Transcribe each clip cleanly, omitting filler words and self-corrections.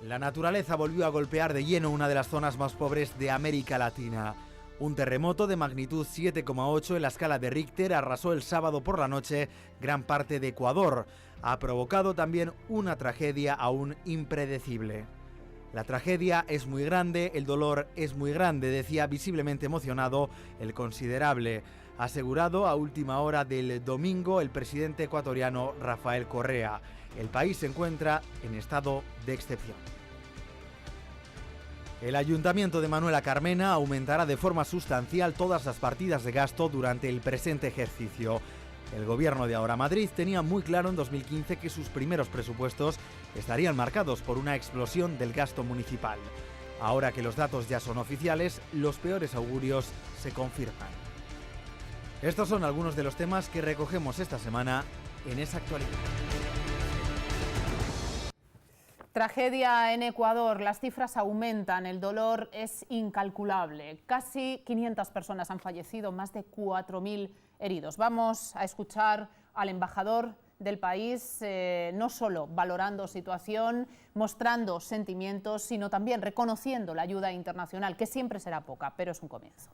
La naturaleza volvió a golpear de lleno una de las zonas más pobres de América Latina. Un terremoto de magnitud 7,8 en la escala de Richter arrasó el sábado por la noche gran parte de Ecuador. Ha provocado también una tragedia aún impredecible. La tragedia es muy grande, el dolor es muy grande, decía visiblemente emocionado el considerable, asegurado a última hora del domingo el presidente ecuatoriano Rafael Correa. El país se encuentra en estado de excepción. El Ayuntamiento de Manuela Carmena aumentará de forma sustancial todas las partidas de gasto durante el presente ejercicio. El gobierno de Ahora Madrid tenía muy claro en 2015 que sus primeros presupuestos estarían marcados por una explosión del gasto municipal. Ahora que los datos ya son oficiales, los peores augurios se confirman. Estos son algunos de los temas que recogemos esta semana en esa actualidad. Tragedia en Ecuador, las cifras aumentan, el dolor es incalculable. Casi 500 personas han fallecido, más de 4.000 heridos. Vamos a escuchar al embajador del país, no solo valorando situación, mostrando sentimientos, sino también reconociendo la ayuda internacional, que siempre será poca, pero es un comienzo.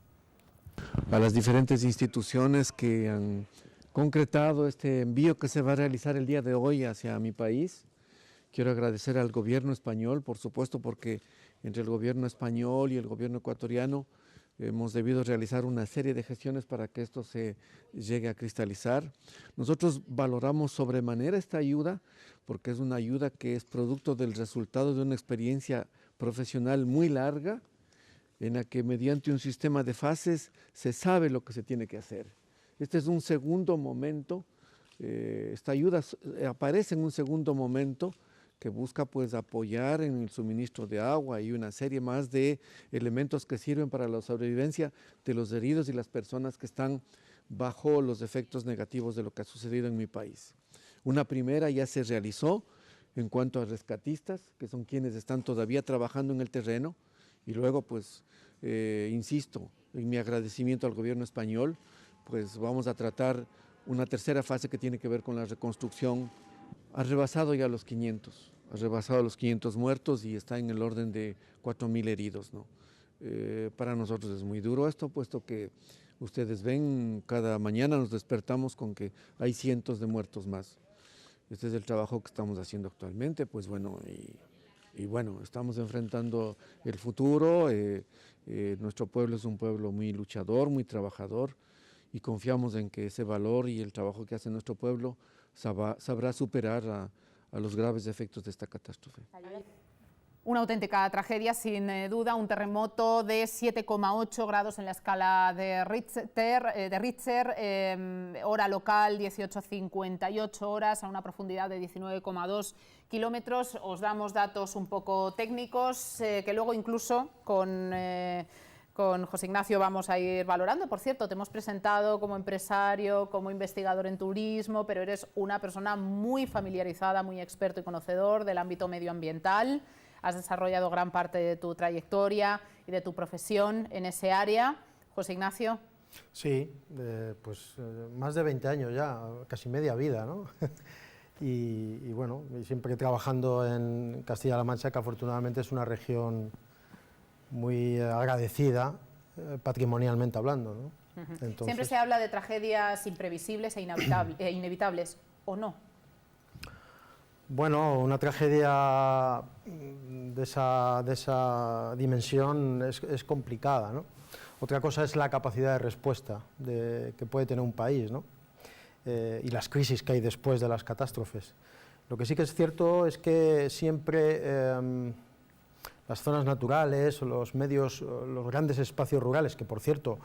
A las diferentes instituciones que han concretado este envío que se va a realizar el día de hoy hacia mi país. Quiero agradecer al gobierno español, por supuesto, porque entre el gobierno español y el gobierno ecuatoriano hemos debido realizar una serie de gestiones para que esto se llegue a cristalizar. Nosotros valoramos sobremanera esta ayuda porque es una ayuda que es producto del resultado de una experiencia profesional muy larga en la que mediante un sistema de fases se sabe lo que se tiene que hacer. Este es un segundo momento, esta ayuda aparece en un segundo momento que busca pues apoyar en el suministro de agua y una serie más de elementos que sirven para la sobrevivencia de los heridos y las personas que están bajo los efectos negativos de lo que ha sucedido en mi país. Una primera ya se realizó en cuanto a rescatistas, que son quienes están todavía trabajando en el terreno, y luego pues insisto en mi agradecimiento al gobierno español, pues vamos a tratar una tercera fase que tiene que ver con la reconstrucción. Ha rebasado ya los 500, ha rebasado los 500 muertos y está en el orden de 4.000 heridos, ¿no? Para nosotros es muy duro esto, puesto que ustedes ven, cada mañana nos despertamos con que hay cientos de muertos más. Este es el trabajo que estamos haciendo actualmente, pues bueno, y bueno, estamos enfrentando el futuro. Nuestro pueblo es un pueblo muy luchador, muy trabajador, y confiamos en que ese valor y el trabajo que hace nuestro pueblo sabrá superar a los graves efectos de esta catástrofe. Una auténtica tragedia, sin duda, un terremoto de 7,8 grados en la escala de Richter, hora local 18:58 horas, a una profundidad de 19,2 kilómetros. Os damos datos un poco técnicos que luego incluso con José Ignacio vamos a ir valorando. Por cierto, te hemos presentado como empresario, como investigador en turismo, pero eres una persona muy familiarizada, muy experto y conocedor del ámbito medioambiental. Has desarrollado gran parte de tu trayectoria y de tu profesión en ese área. José Ignacio. Sí, pues más de 20 años ya, casi media vida, ¿no? y bueno, siempre trabajando en Castilla-La Mancha, que afortunadamente es una región muy agradecida, patrimonialmente hablando, ¿no? Entonces, siempre se habla de tragedias imprevisibles e inevitables, ¿o no? Bueno, una tragedia de esa dimensión es complicada, ¿no? Otra cosa es la capacidad de respuesta que puede tener un país, ¿no? Y las crisis que hay después de las catástrofes. Lo que sí que es cierto es que siempre las zonas naturales, los medios, los grandes espacios rurales, que por cierto,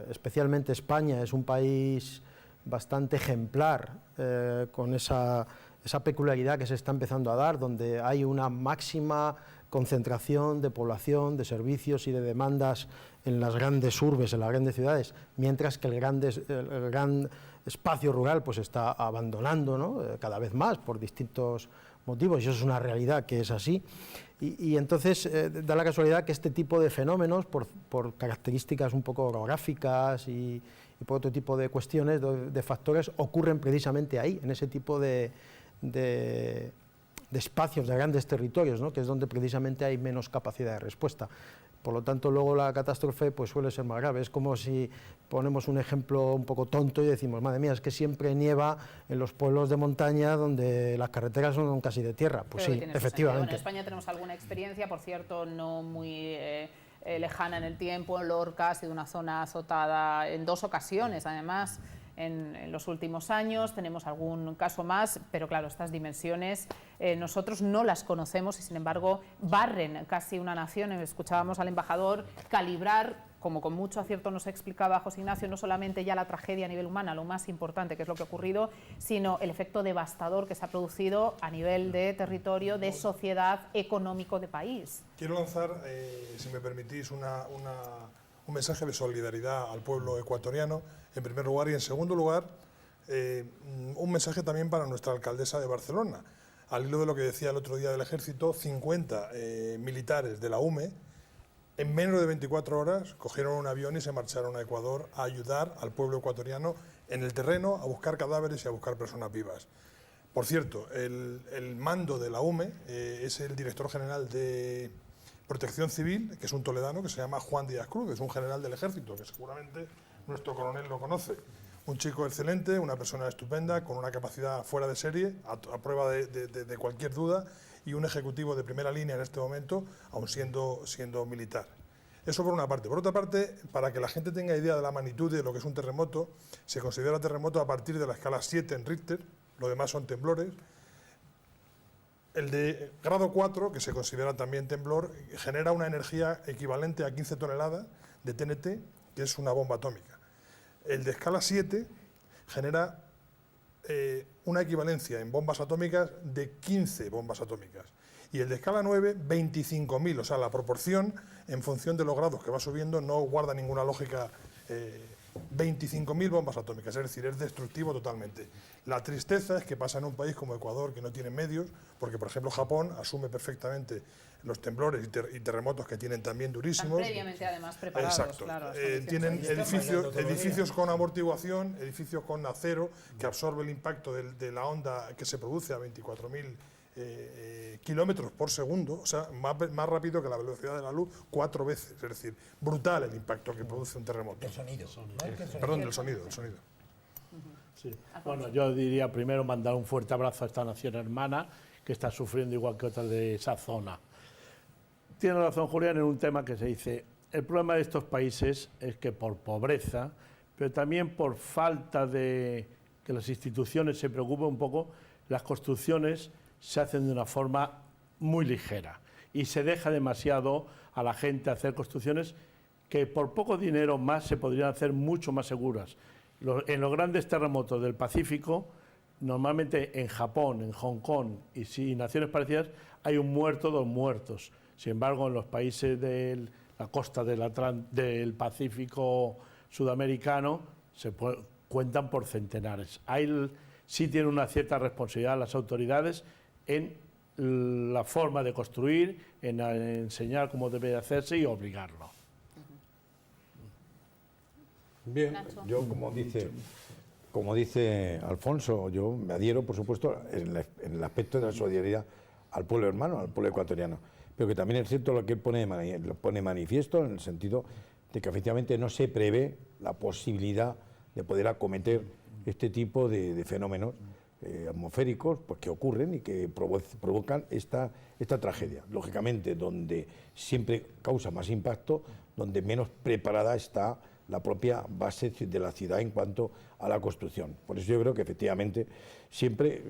especialmente España es un país bastante ejemplar con esa peculiaridad que se está empezando a dar, donde hay una máxima concentración de población, de servicios y de demandas en las grandes urbes, en las grandes ciudades, mientras que el gran espacio rural pues está abandonando, ¿no? Cada vez más por distintos motivos, y eso es una realidad que es así. Y entonces da la casualidad que este tipo de fenómenos, por características un poco orográficas y por otro tipo de cuestiones, de factores, ocurren precisamente ahí, en ese tipo de espacios, de grandes territorios, ¿no? Que es donde precisamente hay menos capacidad de respuesta. Por lo tanto, luego la catástrofe pues suele ser más grave. Es como si ponemos un ejemplo un poco tonto y decimos, madre mía, es que siempre nieva en los pueblos de montaña donde las carreteras son casi de tierra. Pues sí, efectivamente. En España tenemos alguna experiencia, por cierto, no muy lejana en el tiempo. Lorca ha sido una zona azotada en 2 ocasiones, además, en los últimos años. Tenemos algún caso más, pero claro, estas dimensiones nosotros no las conocemos y sin embargo barren casi una nación. Escuchábamos al embajador calibrar, como con mucho acierto nos explicaba José Ignacio, no solamente ya la tragedia a nivel humana, lo más importante que es lo que ha ocurrido, sino el efecto devastador que se ha producido a nivel de territorio, de sociedad, económico, de país. Quiero lanzar, si me permitís, un mensaje de solidaridad al pueblo ecuatoriano, en primer lugar, y en segundo lugar, un mensaje también para nuestra alcaldesa de Barcelona. Al hilo de lo que decía el otro día del Ejército, 50 militares de la UME, en menos de 24 horas, cogieron un avión y se marcharon a Ecuador a ayudar al pueblo ecuatoriano en el terreno, a buscar cadáveres y a buscar personas vivas. Por cierto, el mando de la UME es el director general de Protección Civil, que es un toledano, que se llama Juan Díaz Cruz, que es un general del Ejército, que seguramente nuestro coronel lo conoce. Un chico excelente, una persona estupenda, con una capacidad fuera de serie, a prueba de cualquier duda, y un ejecutivo de primera línea en este momento, aun siendo militar. Eso por una parte. Por otra parte, para que la gente tenga idea de la magnitud de lo que es un terremoto, se considera terremoto a partir de la escala 7 en Richter, lo demás son temblores. El de grado 4, que se considera también temblor, genera una energía equivalente a 15 toneladas de TNT, que es una bomba atómica. El de escala 7 genera una equivalencia en bombas atómicas de 15 bombas atómicas. Y el de escala 9, 25.000, o sea, la proporción en función de los grados que va subiendo no guarda ninguna lógica. 25.000 bombas atómicas, es decir, es destructivo totalmente. La tristeza es que pasa en un país como Ecuador, que no tiene medios, porque, por ejemplo, Japón asume perfectamente los temblores y terremotos que tienen también durísimos. Están previamente, además, preparados. Exacto. Claro, tienen edificios con amortiguación, edificios con acero, que absorbe el impacto de la onda que se produce a 24.000 kilómetros por segundo, o sea, más rápido que la velocidad de la luz, 4 veces. Es decir, brutal el impacto que produce un terremoto. El sonido. Perdón, el sonido. Sí. Bueno, yo diría primero mandar un fuerte abrazo a esta nación hermana que está sufriendo igual que otras de esa zona. Tiene razón Julián en un tema que se dice, el problema de estos países es que por pobreza, pero también por falta de que las instituciones se preocupen un poco, las construcciones se hacen de una forma muy ligera y se deja demasiado a la gente hacer construcciones que por poco dinero más se podrían hacer mucho más seguras. En los grandes terremotos del Pacífico, normalmente en Japón, en Hong Kong y naciones parecidas, hay un muerto, 2 muertos. Sin embargo, en los países de la costa del Pacífico sudamericano se cuentan por centenares. Sí tienen una cierta responsabilidad las autoridades en la forma de construir, en enseñar cómo debe de hacerse y obligarlo. Bien, Nacho. yo como dice Alfonso, yo me adhiero, por supuesto, en el aspecto de la solidaridad al pueblo hermano, al pueblo ecuatoriano, pero que también es cierto lo que él lo pone manifiesto en el sentido de que efectivamente no se prevé la posibilidad de poder acometer este tipo de fenómenos atmosféricos pues, que ocurren y que provocan esta tragedia. Lógicamente, donde siempre causa más impacto, donde menos preparada está la propia base de la ciudad en cuanto a la construcción. Por eso yo creo que efectivamente siempre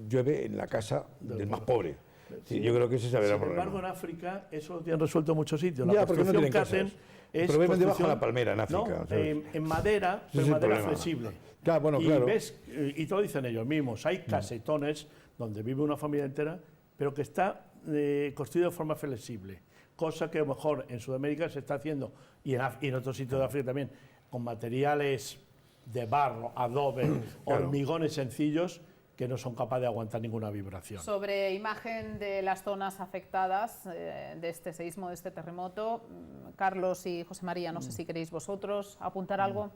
llueve en la casa del más pobre. Sí, yo creo que ese es el problema. Sin embargo, en África eso lo tienen resuelto en muchos sitios. La Ya, porque no construcción tienen que casas. hacen es Pero debajo de la palmera en África. ¿no? ¿Sabes? En madera, Ese pero es el madera problema. flexible. Claro, bueno, y claro. y te lo dicen ellos mismos, hay casetones donde vive una familia entera, pero que está construido de forma flexible, cosa que a lo mejor en Sudamérica se está haciendo, y en otros sitios de África también, con materiales de barro, adobe, hormigones sencillos, que no son capaces de aguantar ninguna vibración. Sobre imagen de las zonas afectadas de este seísmo, de este terremoto, Carlos y José María, no sé si queréis vosotros apuntar algo.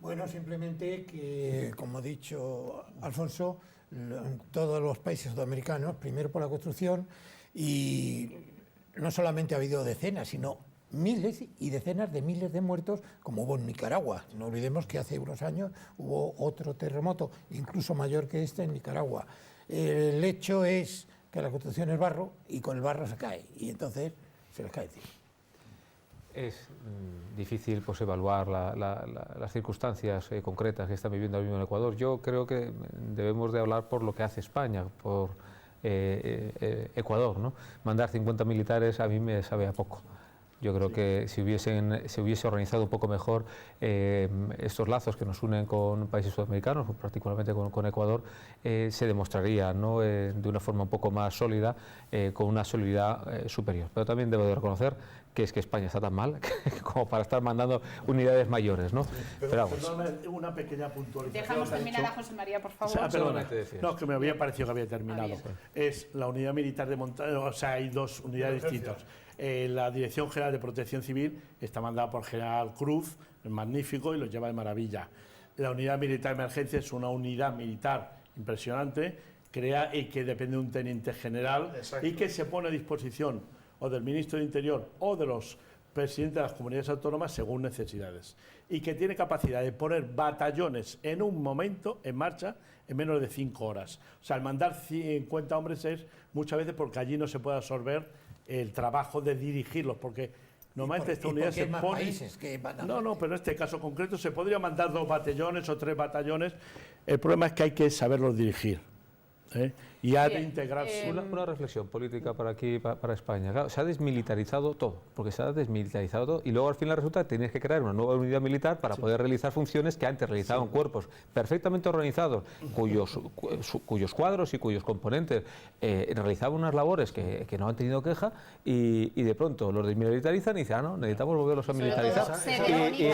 Bueno, simplemente que, como ha dicho Alfonso, en todos los países sudamericanos, primero por la construcción, y no solamente ha habido decenas, sino miles y decenas de miles de muertos, como hubo en Nicaragua. No olvidemos que hace unos años hubo otro terremoto, incluso mayor que este, en Nicaragua. El hecho es que la construcción es barro y con el barro se cae, y entonces se les cae encima. Es difícil pues, evaluar las circunstancias concretas que están viviendo ahora mismo en Ecuador. Yo creo que debemos de hablar por lo que hace España, por Ecuador, ¿no? Mandar 50 militares a mí me sabe a poco. Yo creo que si se hubiese organizado un poco mejor estos lazos que nos unen con países sudamericanos, particularmente con Ecuador, se demostraría, ¿no? De una forma un poco más sólida, con una solidaridad superior. Pero también debo de reconocer que es que España está tan mal como para estar mandando unidades mayores, ¿no? Pero vamos. Una pequeña puntualización. Dejamos terminar a José María, por favor. No, que me había parecido que había terminado. Es la unidad militar de montaña, o sea, hay dos unidades distintas. La Dirección General de Protección Civil está mandada por el general Cruz, es magnífico y lo lleva de maravilla. La unidad militar de emergencia es una unidad militar impresionante, crea y que depende de un teniente general. Exacto. Y que se pone a disposición o del ministro de Interior o de los presidentes de las comunidades autónomas según necesidades. Y que tiene capacidad de poner batallones en un momento en marcha en menos de 5 horas. O sea, el mandar 50 hombres es muchas veces porque allí no se puede absorber el trabajo de dirigirlos, porque normalmente esta unidad se pone... No, pero en este caso concreto se podría mandar 2 batallones o 3 batallones. El problema es que hay que saberlos dirigir, ¿eh? Y ha de integrarse. Una reflexión política para aquí, para España. Claro, se ha desmilitarizado todo, porque se ha desmilitarizado todo, y luego al final resulta que tienes que crear una nueva unidad militar para poder realizar funciones que antes realizaban cuerpos perfectamente organizados, cuyos cuadros y cuyos componentes realizaban unas labores que no han tenido queja, y de pronto los desmilitarizan y dicen, no, necesitamos volverlos a militarizar.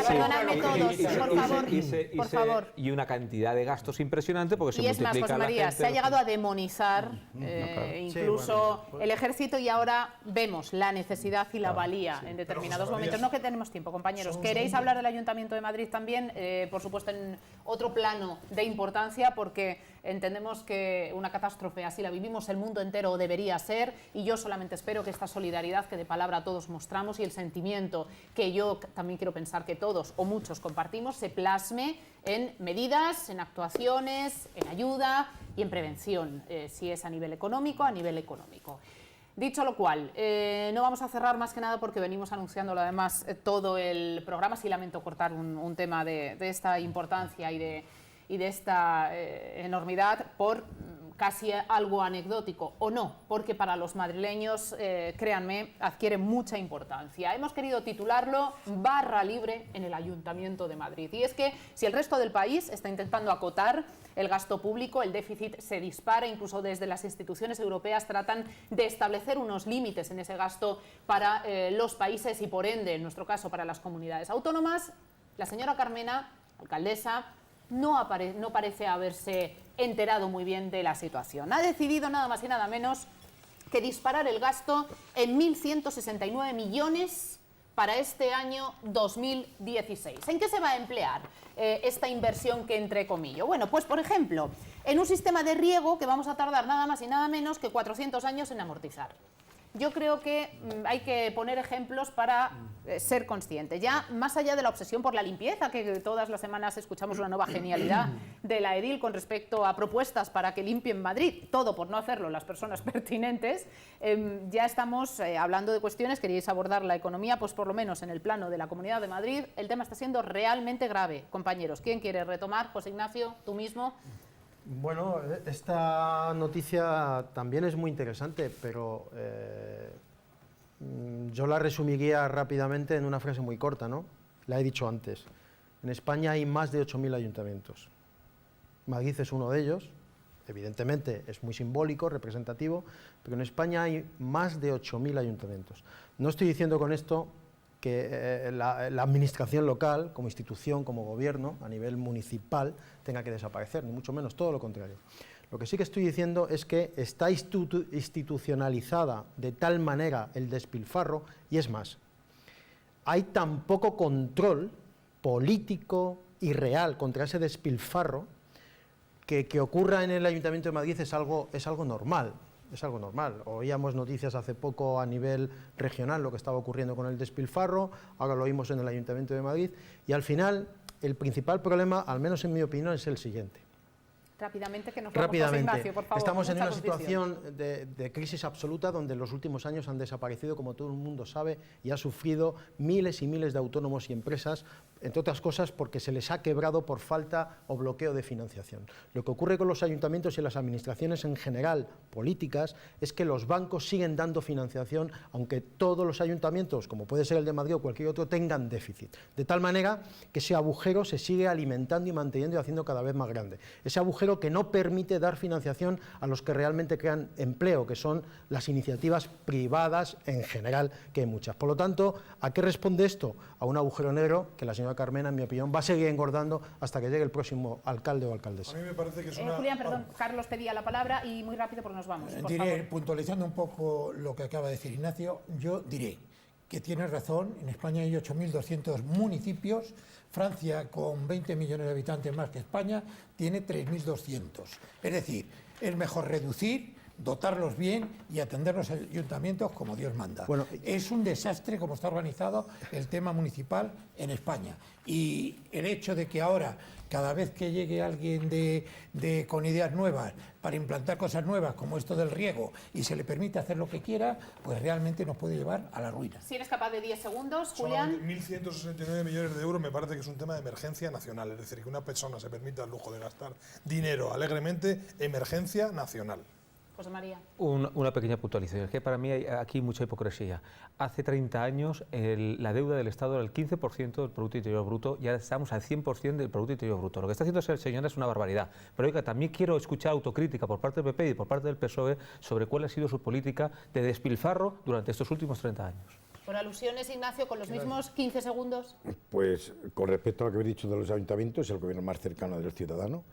Perdonadme todos, por favor. Y una cantidad de gastos impresionante, porque se multiplica la gente. José María, se ha llegado a demonizar incluso el ejército, y ahora vemos la necesidad y la valía en determinados momentos. No que tenemos tiempo, compañeros. ¿Queréis hablar del Ayuntamiento de Madrid también? Por supuesto, en otro plano de importancia, porque entendemos que una catástrofe así la vivimos el mundo entero, o debería ser, y yo solamente espero que esta solidaridad que de palabra todos mostramos y el sentimiento que yo también quiero pensar que todos o muchos compartimos se plasme en medidas, en actuaciones, en ayuda y en prevención, si es a nivel económico, a nivel económico. Dicho lo cual, no vamos a cerrar más que nada porque venimos anunciándolo además todo el programa. Sí lamento cortar un tema de esta importancia y de esta enormidad por casi algo anecdótico, o no, porque para los madrileños, créanme, adquiere mucha importancia. Hemos querido titularlo Barra Libre en el Ayuntamiento de Madrid. Y es que si el resto del país está intentando acotar el gasto público, el déficit se dispara, incluso desde las instituciones europeas tratan de establecer unos límites en ese gasto para los países y, por ende, en nuestro caso, para las comunidades autónomas, la señora Carmena, alcaldesa, no parece haberse enterado muy bien de la situación. Ha decidido nada más y nada menos que disparar el gasto en 1.169 millones para este año 2016. ¿En qué se va a emplear esta inversión que entrecomillo? Bueno, pues por ejemplo, en un sistema de riego que vamos a tardar nada más y nada menos que 400 años en amortizar. Yo creo que hay que poner ejemplos para ser consciente. Ya más allá de la obsesión por la limpieza, que todas las semanas escuchamos una nueva genialidad de la edil con respecto a propuestas para que limpien Madrid, todo por no hacerlo las personas pertinentes, ya estamos hablando de cuestiones. Queríais abordar la economía, pues por lo menos en el plano de la Comunidad de Madrid el tema está siendo realmente grave. Compañeros, ¿quién quiere retomar? José Ignacio, tú mismo. Bueno, esta noticia también es muy interesante, pero yo la resumiría rápidamente en una frase muy corta, ¿no? La he dicho antes. En España hay más de 8.000 ayuntamientos. Madrid es uno de ellos, evidentemente es muy simbólico, representativo, pero en España hay más de 8.000 ayuntamientos. No estoy diciendo con esto que la administración local, como institución, como gobierno, a nivel municipal, tenga que desaparecer, ni mucho menos, todo lo contrario. Lo que sí que estoy diciendo es que está institucionalizada de tal manera el despilfarro, y es más, hay tan poco control político y real contra ese despilfarro que ocurra en el Ayuntamiento de Madrid es algo normal. Es algo normal. Oíamos noticias hace poco a nivel regional lo que estaba ocurriendo con el despilfarro, ahora lo oímos en el Ayuntamiento de Madrid, y al final el principal problema, al menos en mi opinión, es el siguiente. Rápidamente, que nos vamos, José Ignacio, por favor. Estamos en una situación de crisis absoluta donde en los últimos años han desaparecido, como todo el mundo sabe, y ha sufrido miles y miles de autónomos y empresas, entre otras cosas porque se les ha quebrado por falta o bloqueo de financiación. Lo que ocurre con los ayuntamientos y las administraciones en general, políticas, es que los bancos siguen dando financiación, aunque todos los ayuntamientos, como puede ser el de Madrid o cualquier otro, tengan déficit. De tal manera que ese agujero se sigue alimentando y manteniendo y haciendo cada vez más grande. Ese agujero que no permite dar financiación a los que realmente crean empleo, que son las iniciativas privadas en general, que hay muchas. Por lo tanto, ¿a qué responde esto? A un agujero negro que la señora Carmena, en mi opinión, va a seguir engordando hasta que llegue el próximo alcalde o alcaldesa. A mí me parece que es una... Julián, perdón, Carlos pedía la palabra y muy rápido porque nos vamos. Diré, puntualizando un poco lo que acaba de decir Ignacio, yo diré que tienes razón, en España hay 8.200 municipios, Francia, con 20 millones de habitantes más que España, tiene 3.200. Es decir, es mejor reducir, dotarlos bien y atender los ayuntamientos como Dios manda. Bueno, es un desastre como está organizado el tema municipal en España. Y el hecho de que ahora, cada vez que llegue alguien con ideas nuevas para implantar cosas nuevas, como esto del riego, y se le permite hacer lo que quiera, pues realmente nos puede llevar a la ruina. Si eres capaz de 10 segundos, Julián. 1.169 millones de euros me parece que es un tema de emergencia nacional, es decir, que una persona se permita el lujo de gastar dinero alegremente, emergencia nacional. José María. Una pequeña puntualización, es que para mí hay aquí mucha hipocresía. Hace 30 años la deuda del Estado era el 15% del Producto Interior Bruto, ya estamos al 100% del Producto Interior Bruto. Lo que está haciendo el señor es una barbaridad. Pero oiga, también quiero escuchar autocrítica por parte del PP y por parte del PSOE sobre cuál ha sido su política de despilfarro durante estos últimos 30 años. Por alusiones, Ignacio, con los mismos 15 segundos. Pues con respecto a lo que habéis dicho de los ayuntamientos, es el gobierno más cercano del ciudadano,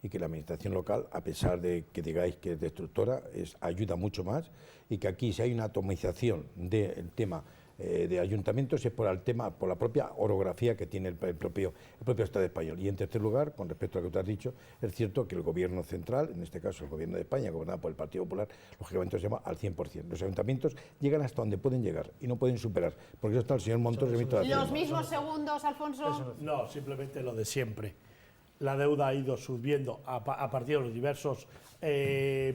y que la administración local, a pesar de que digáis que es destructora, ayuda mucho más, y que aquí si hay una atomización del tema de ayuntamientos es por la propia orografía que tiene el propio Estado español. Y en tercer lugar, con respecto a lo que tú has dicho, es cierto que el gobierno central, en este caso el gobierno de España, gobernado por el Partido Popular, lógicamente se llama al 100%. Los ayuntamientos llegan hasta donde pueden llegar y no pueden superar, porque eso está el señor Montoro. ¿Los mismos segundos, Alfonso? No, simplemente lo de siempre. La deuda ha ido subiendo a partir de los diversos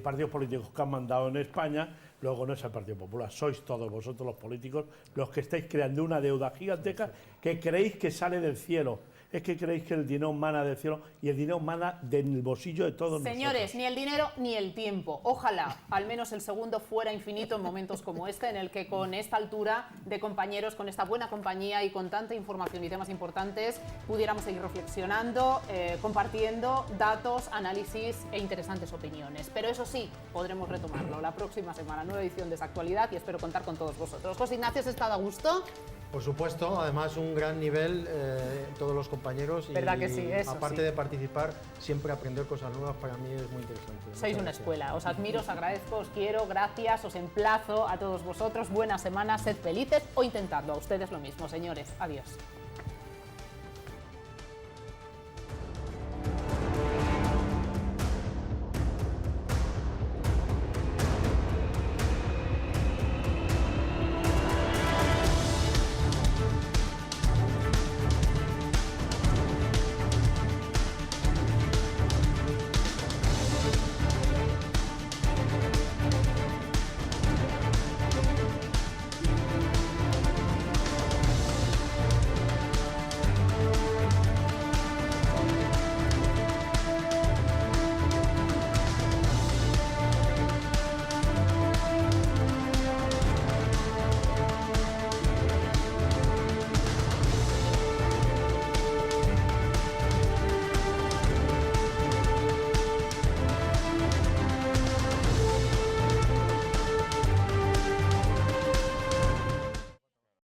partidos políticos que han mandado en España. Luego no es el Partido Popular, sois todos vosotros los políticos los que estáis creando una deuda gigantesca que creéis que sale del cielo. Es que creéis que el dinero mana del cielo y el dinero mana del bolsillo de todos nosotros. Señores, ni el dinero ni el tiempo. Ojalá al menos el segundo fuera infinito en momentos como este, en el que con esta altura de compañeros, con esta buena compañía y con tanta información y temas importantes, pudiéramos seguir reflexionando, compartiendo datos, análisis e interesantes opiniones. Pero eso sí, podremos retomarlo la próxima semana, nueva edición de Actualidad, y espero contar con todos vosotros. José Ignacio, ¿has estado a gusto? Por supuesto, además un gran nivel todos los compañeros y ¿verdad que sí? Eso, aparte de participar, siempre aprender cosas nuevas para mí es muy interesante. Sois una escuela, os admiro, os agradezco, os quiero, gracias, os emplazo a todos vosotros, buena semana, sed felices o intentadlo, a ustedes lo mismo, señores, adiós.